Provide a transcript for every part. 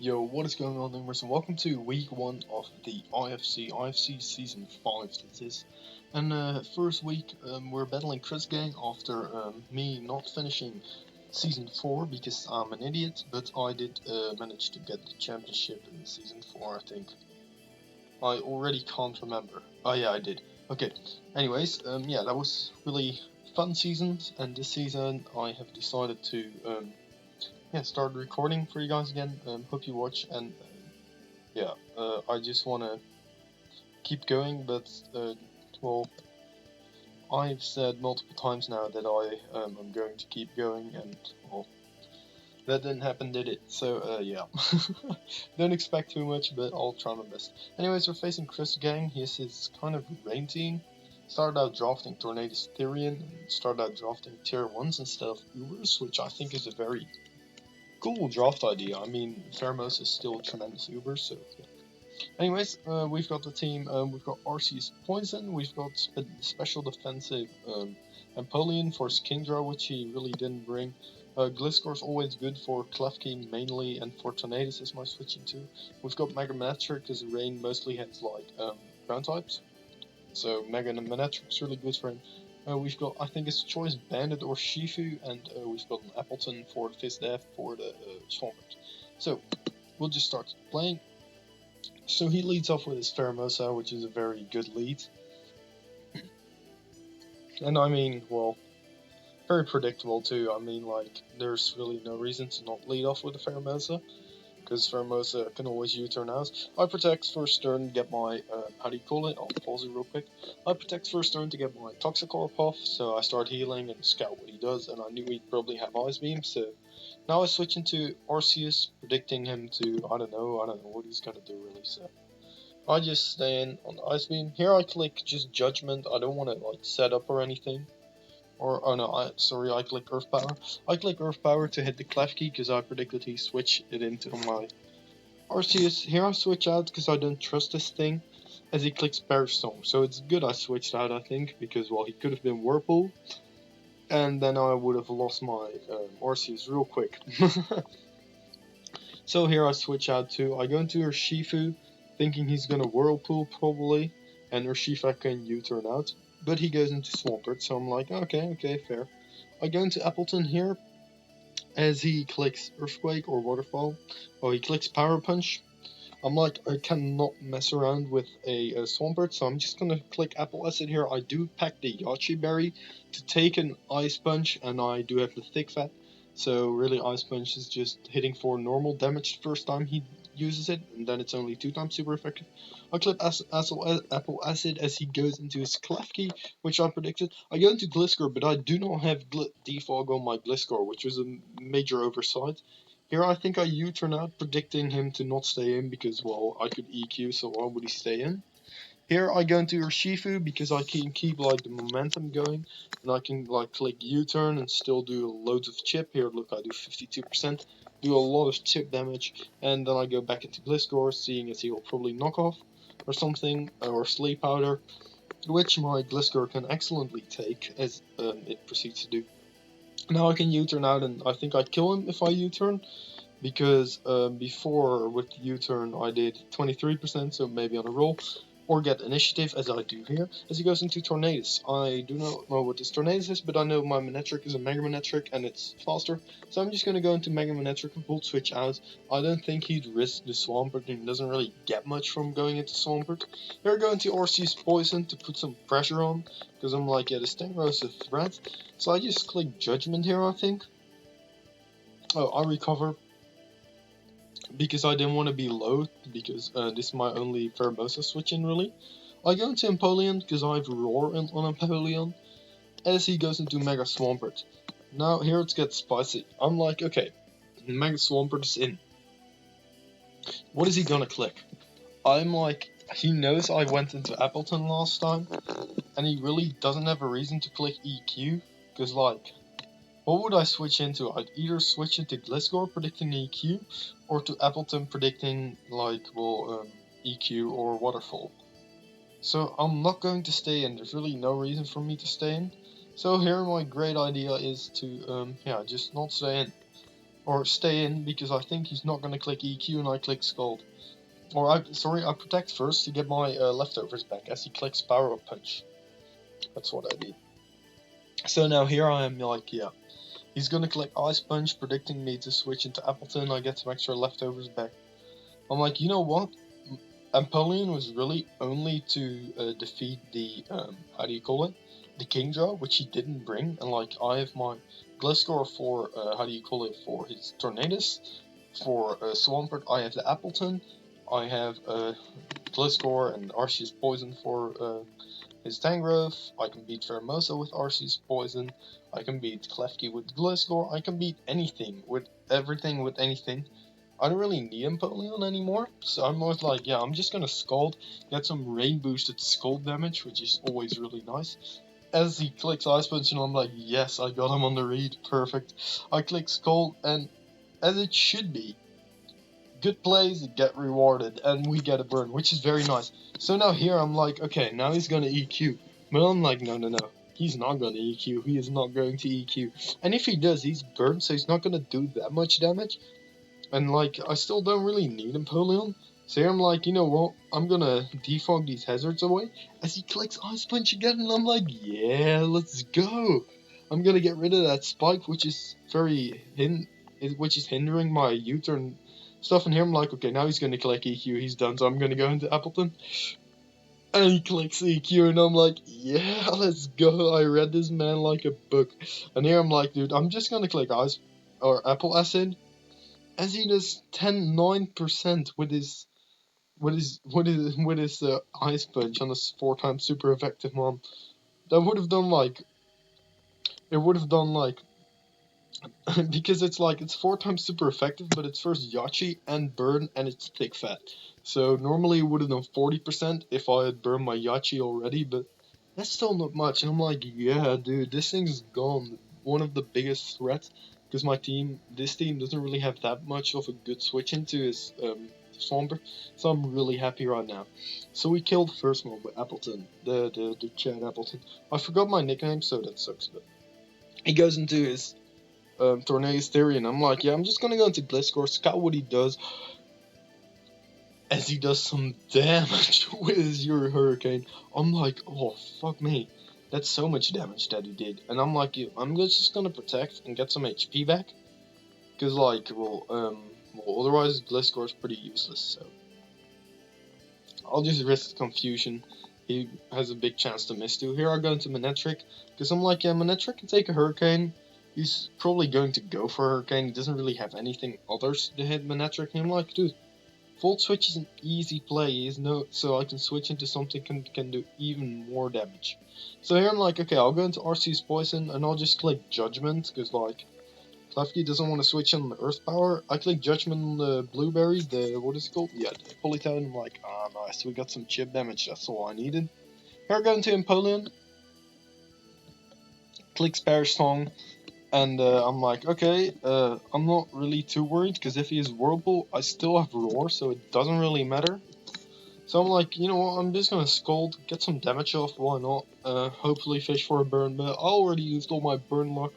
Yo, what is going on, gamers, and welcome to week 1 of the IFC Season 5, this is. And first week, we're battling Chrisgang after me not finishing Season 4 because I'm an idiot, but I did manage to get the championship in Season 4, I think. I already can't remember. Oh yeah, I did. Okay, anyways, yeah, that was really fun seasons, and this season I have decided to start recording for you guys again. Hope you watch, and I just want to keep going, but well, I've said multiple times now that I'm going to keep going, and well, that didn't happen, did it? So yeah, don't expect too much, but I'll try my best. Anyways, we're facing Chrisgang. He's his kind of rain team. Started out drafting Tornadus Therian, and started out drafting tier 1s instead of Ubers, which I think is a very cool draft idea. I mean, Pheromos is still a tremendous Uber, so yeah. Anyways, we've got the team. We've got Arceus Poison. We've got a special defensive Empoleon for Skindra, which he really didn't bring. Gliscor's always good for Klefki mainly, and for Tornadus is my switching to. We've got Mega Manectric because Rain mostly has like ground types, so Mega Manectric's really good for him. We've got, I think it's Choice Bandit or Shifu, and we've got an Appleton for the Fizdef for the Swampert. So we'll just start playing. So he leads off with his Pheromosa, which is a very good lead. And I mean, well, very predictable too. I mean, like, there's really no reason to not lead off with a Pheromosa, because Pheromosa can always U-turn out. I protect first turn to get my, how do you call it? I'll pause it real quick. I protect first turn to get my Toxicroak off, so I start healing and scout what he does, and I knew he'd probably have Ice Beam, so now I switch into Arceus, predicting him to, I don't know what he's gonna do really, so I just stay in on the Ice Beam. Here I click just Judgment. I don't want to like set up or anything. Or, oh no, I click Earth Power. I click Earth Power to hit the Klefki because I predicted he switch it into my Arceus. Here I switch out because I don't trust this thing as he clicks Perish Storm. So it's good I switched out, I think, because, well, he could have been Whirlpool. And then I would have lost my Arceus real quick. So here I switch out to, I go into Urshifu, thinking he's gonna Whirlpool probably, and Urshifu can U-turn out, but he goes into Swampert, so I'm like, okay, fair. I go into Appleton here, as he clicks Earthquake or Waterfall, or he clicks Power Punch. I'm like, I cannot mess around with a Swampert, so I'm just gonna click Apple Acid here. I do pack the Yachi Berry to take an Ice Punch, and I do have the Thick Fat. So really, Ice Punch is just hitting for normal damage the first time he uses it, and then it's only 2 times super effective. I clip Apple Acid as he goes into his Klefki, which I predicted. I go into Gliscor, but I do not have Defog on my Gliscor, which was a major oversight. Here I think I U-turn out, predicting him to not stay in because, well, I could EQ, so why would he stay in? Here I go into Urshifu because I can keep like the momentum going, and I can like click U-turn and still do loads of chip. Here, look, I do 52%, do a lot of chip damage, and then I go back into Gliscor, seeing as he will probably knock off or something, or Sleep Powder, which my Gliscor can excellently take as it proceeds to do. Now I can U-turn out, and I think I'd kill him if I U-turn, because before with U-turn I did 23%, so maybe on a roll, or get initiative as I do here, as he goes into Tornadus. I do not know what this Tornadus is, but I know my Manectric is a Mega Manectric and it's faster, so I'm just going to go into Mega Manectric and Volt Switch out. I don't think he'd risk the Swampert, and he doesn't really get much from going into Swampert. Here I go into Arceus Poison to put some pressure on, because I'm like, yeah, this Stangros is a threat, so I just click Judgment here, I think. Oh, I recover, because I didn't want to be low, because this is my only Pheromosa switch in really. I go into Empoleon because I have Roar on Empoleon, as he goes into Mega Swampert. Now here it gets spicy. I'm like, okay, Mega Swampert is in. What is he gonna click? I'm like, he knows I went into Appleton last time, and he really doesn't have a reason to click EQ, because like, what would I switch into? I'd either switch into Gliscor predicting EQ, or to Appleton predicting, like, well, EQ or Waterfall. So I'm not going to stay in. There's really no reason for me to stay in. So here my great idea is to, just not stay in. or stay in, because I think he's not gonna click EQ, and I click Scald. Or I protect first to get my leftovers back as he clicks Power Up Punch. That's what I did. So now here I am, like, yeah. He's gonna click Ice Punch, predicting me to switch into Appleton. I get some extra leftovers back. I'm like, you know what? Empoleon was really only to defeat the, how do you call it? The Kingdra, which he didn't bring. And like, I have my Gliscor for, how do you call it? For his Tornadus. For Swampert, I have the Appleton. I have Gliscor and Arceus Poison for his Tangrowth. I can beat Pheromosa with Arceus Poison. I can beat Klefki with Gliscor. I can beat anything with everything with anything. I don't really need Empoleon anymore, so I'm always like, yeah, I'm just gonna Scald, get some rain boosted Scald damage, which is always really nice. As he clicks Ice Punch, and I'm like, yes, I got him on the read, perfect. I click Scald, and as it should be, good plays get rewarded, and we get a burn, which is very nice. So now here I'm like, okay, now he's gonna EQ. But I'm like, no. He's not gonna EQ. He is not going to EQ. And if he does, he's burned, so he's not gonna do that much damage. And like, I still don't really need Empoleon. So here I'm like, you know what? I'm gonna defog these hazards away. As he clicks Ice Punch again, and I'm like, yeah, let's go. I'm gonna get rid of that spike, which is which is hindering my U-turn stuff. And here I'm like, okay, now he's gonna click EQ. He's done. So I'm gonna go into Appleton. And he clicks EQ, and I'm like, yeah, let's go. I read this man like a book. And here I'm like, dude, I'm just gonna click Ice or Apple Acid. As he does 9% with his Ice Punch on a 4x super effective mom. That would have done like, because it's 4x super effective, but it's first Yachi and burn, and it's thick fat. So normally it would have done 40% if I had burned my Yachi already, but that's still not much. And I'm like, yeah, dude, this thing's gone. One of the biggest threats, because this team doesn't really have that much of a good switch into his Swampert, so I'm really happy right now. So we killed the first mob with Appleton, the Chad Appleton. I forgot my nickname, so that sucks, but he goes into his Tornadus Theory, and I'm like, yeah, I'm just gonna go into Gliscor, scout what he does, as he does some damage with your Hurricane. I'm like, oh, fuck me. That's so much damage that he did. And I'm like, I'm just gonna protect and get some HP back. Because, otherwise Gliscor is pretty useless, so. I'll just risk confusion. He has a big chance to miss too. Here I go into Manectric, because I'm like, yeah, Manectric can take a Hurricane. He's probably going to go for a Hurricane. He doesn't really have anything others to hit Manectric. And I'm like, dude, Volt Switch is an easy play, so I can switch into something can do even more damage. So here I'm like, okay, I'll go into Arceus Poison, and I'll just click Judgment, because like, Klefki doesn't want to switch on the Earth Power. I click Judgment on the Blueberry, what is it called? Yeah, the Politoed, and I'm like, nice, we got some chip damage, that's all I needed. Here I go into Empoleon, click Perish Song, and I'm like, okay, I'm not really too worried, because if he is Whirlpool, I still have Roar, so it doesn't really matter. So I'm like, you know what, I'm just gonna Scald, get some damage off, why not? Hopefully fish for a burn, but I already used all my burn luck.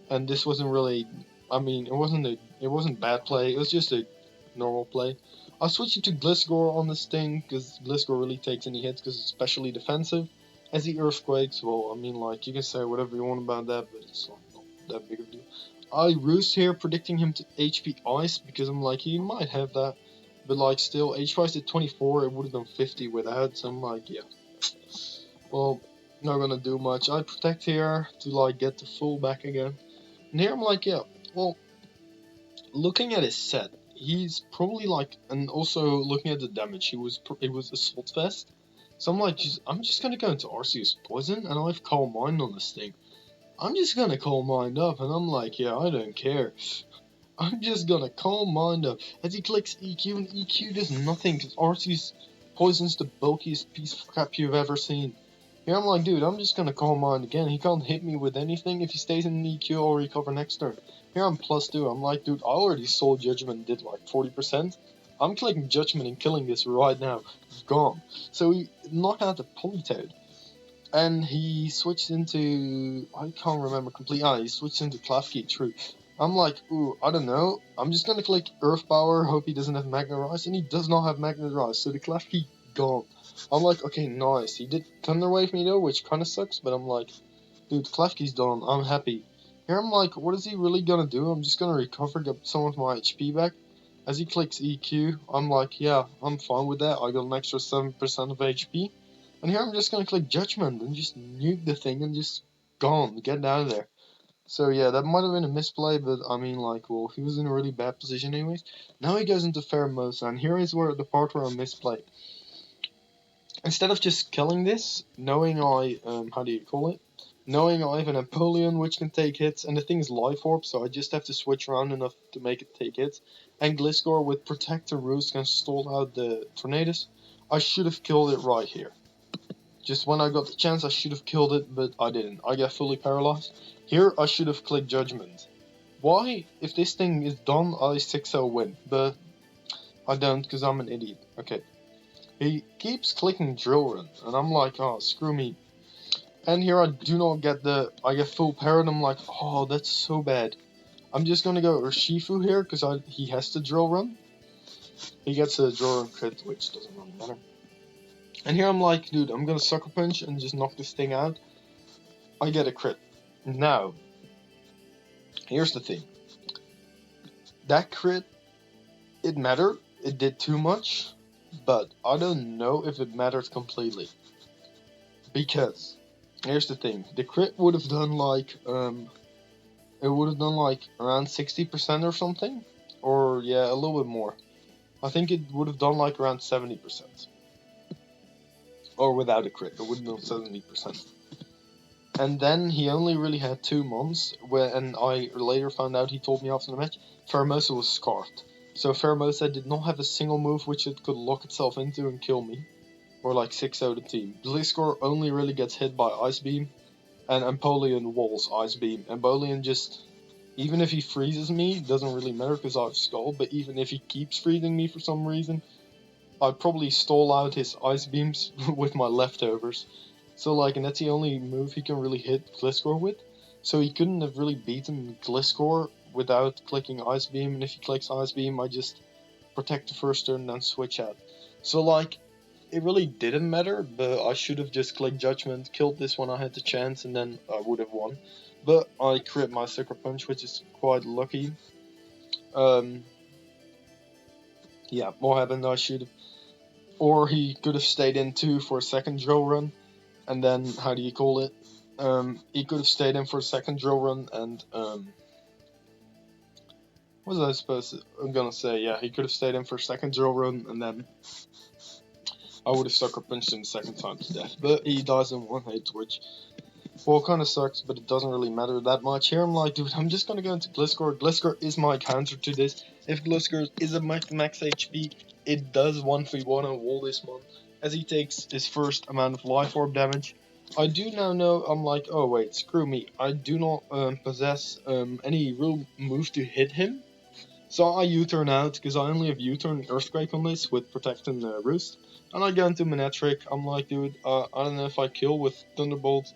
And this wasn't really, I mean, it wasn't bad play, it was just a normal play. I switched to Gliscor on this thing, because Gliscor really takes any hits, because it's especially defensive. As he Earthquakes, well, I mean, like, you can say whatever you want about that, but it's not that big of a deal. I roost here, predicting him to HP Ice, because I'm like, he might have that. But like, still, HP Ice at 24, it would have done 50 without, so I'm like, yeah. Well, not gonna do much. I protect here to like get the full back again. And here I'm like, yeah, well, looking at his set, he's probably like, and also looking at the damage, it was Assault Vest. So I'm like, I'm just gonna go into Arceus Poison, and I have Calm Mind on this thing. I'm just gonna Calm Mind up, and I'm like, yeah, I don't care. I'm just gonna Calm Mind up. As he clicks EQ, and EQ does nothing, because Arceus Poison's the bulkiest piece of crap you've ever seen. Here I'm like, dude, I'm just gonna Calm Mind again. He can't hit me with anything. If he stays in EQ, I'll recover next turn. Here I'm +2. I'm like, dude, I already sold Judgment and did like 40%. I'm clicking Judgment and killing this right now. It's gone. So he knocked out the Politoed. And he switched into, I can't remember completely. He switched into Klefki, true. I'm like, ooh, I don't know. I'm just gonna click Earth Power, hope he doesn't have Magnet Rise, and he does not have Magnet Rise, so the Clef Key gone. I'm like, okay, nice. He did Thunder Wave me though, which kinda sucks, but I'm like, dude, Clef Key's done, I'm happy. Here I'm like, what is he really gonna do? I'm just gonna recover, get some of my HP back. As he clicks EQ, I'm like, yeah, I'm fine with that. I got an extra 7% of HP. And here I'm just gonna click Judgment and just nuke the thing and just gone, get out of there. So yeah, that might have been a misplay, but I mean, like, well, he was in a really bad position anyways. Now he goes into Pheromosa, and here is where the part where I misplayed. Instead of just killing this, knowing how do you call it? Knowing I have an Napoleon which can take hits, and the thing is Life Orb, so I just have to switch around enough to make it take hits. And Gliscor with Protector Roost can stall out the Tornadus. I should have killed it right here. Just when I got the chance, I should have killed it, but I didn't. I got fully paralyzed. Here, I should have clicked Judgment. Why? If this thing is done, I 6-0 win. But I don't, because I'm an idiot. Okay. He keeps clicking Drill Run, and I'm like, oh, screw me. And here I do not get I get full parry, and I'm like, oh, that's so bad. I'm just gonna go Urshifu here, because he has to Drill Run. He gets a Drill Run crit, which doesn't really matter. And here I'm like, dude, I'm gonna Sucker Punch and just knock this thing out. I get a crit. Now, here's the thing. That crit, it mattered. It did too much. But I don't know if it matters completely. Because, here's the thing. The crit would have done like, it would have done like around 60% or something. Or, yeah, a little bit more. I think it would have done like around 70%. Or without a crit, it would have done 70%. And then he only really had 2 months, and I later found out, he told me after the match, Pheromosa was scarfed. So Pheromosa did not have a single move which it could lock itself into and kill me. Or like 6-0 the team. Gliscor only really gets hit by Ice Beam, and Empoleon walls Ice Beam. Empoleon just, even if he freezes me, doesn't really matter because I have Skull, but even if he keeps freezing me for some reason, I'd probably stall out his Ice Beams with my leftovers. So like, and that's the only move he can really hit Gliscor with. So he couldn't have really beaten Gliscor without clicking Ice Beam, and if he clicks Ice Beam, I just protect the first turn and then switch out. So like, it really didn't matter, but I should have just clicked Judgment, killed this when I had the chance, and then I would have won. But I crit my Sucker Punch, which is quite lucky. Yeah, what happened, I should have... Or he could have stayed in 2 for a second drill run, and then, how do you call it? He could have stayed in for a second drill run, and, what was I supposed to... I'm gonna say, yeah, he could have stayed in for a second drill run, and then I would have Sucker Punched him the second time to death. But he dies in 1 hit, which, well, kind of sucks, but it doesn't really matter that much. Here I'm like, dude, I'm just gonna go into Gliscor. Gliscor is my counter to this. If Gliscor is a max HP, it does 1v1 on wall this month, as he takes his first amount of Life Orb damage. I do now know, I'm like, oh wait, screw me. I do not possess any real move to hit him. So I U-turn out, because I only have U-turn Earthquake on this with Protecting Roost. And I go into Manectric. I'm like, dude, I don't know if I kill with Thunderbolt,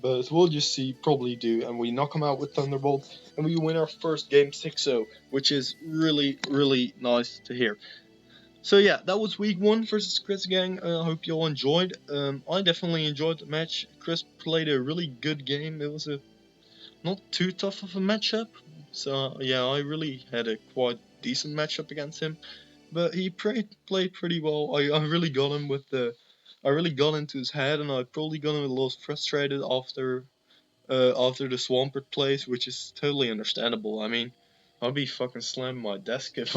but we'll just see, probably do. And we knock him out with Thunderbolt, and we win our first game 6-0, which is really, really nice to hear. So yeah, that was week 1 versus Chrisgang. I hope you all enjoyed. I definitely enjoyed the match. Chris played a really good game. It was a not too tough of a matchup. So yeah, I really had a quite decent matchup against him. But he played pretty well. I really got him with I really got into his head, and I probably got him a little frustrated after the Swampert plays, which is totally understandable. I mean, I'd be fucking slamming my desk if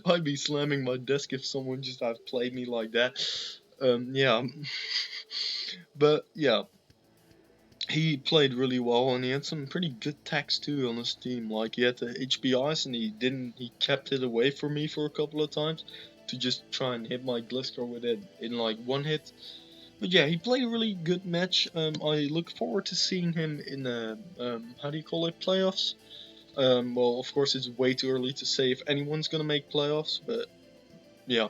I'd be slamming my desk if someone just outplayed me like that. Yeah. But yeah, he played really well, and he had some pretty good attacks too on his team. Like, he had the HBIs, and he kept it away from me for a couple of times to just try and hit my Gliscor with it in like 1 hit. But yeah, he played a really good match. I look forward to seeing him in the how do you call it, playoffs. Well, of course, it's way too early to say if anyone's gonna make playoffs, but yeah,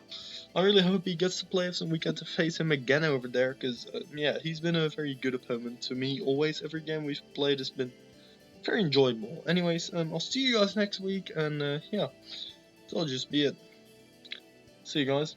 I really hope he gets to playoffs and we get to face him again over there, because yeah, he's been a very good opponent to me. Always, every game we've played has been very enjoyable. Anyways, I'll see you guys next week, and yeah, that'll just be it. See you guys.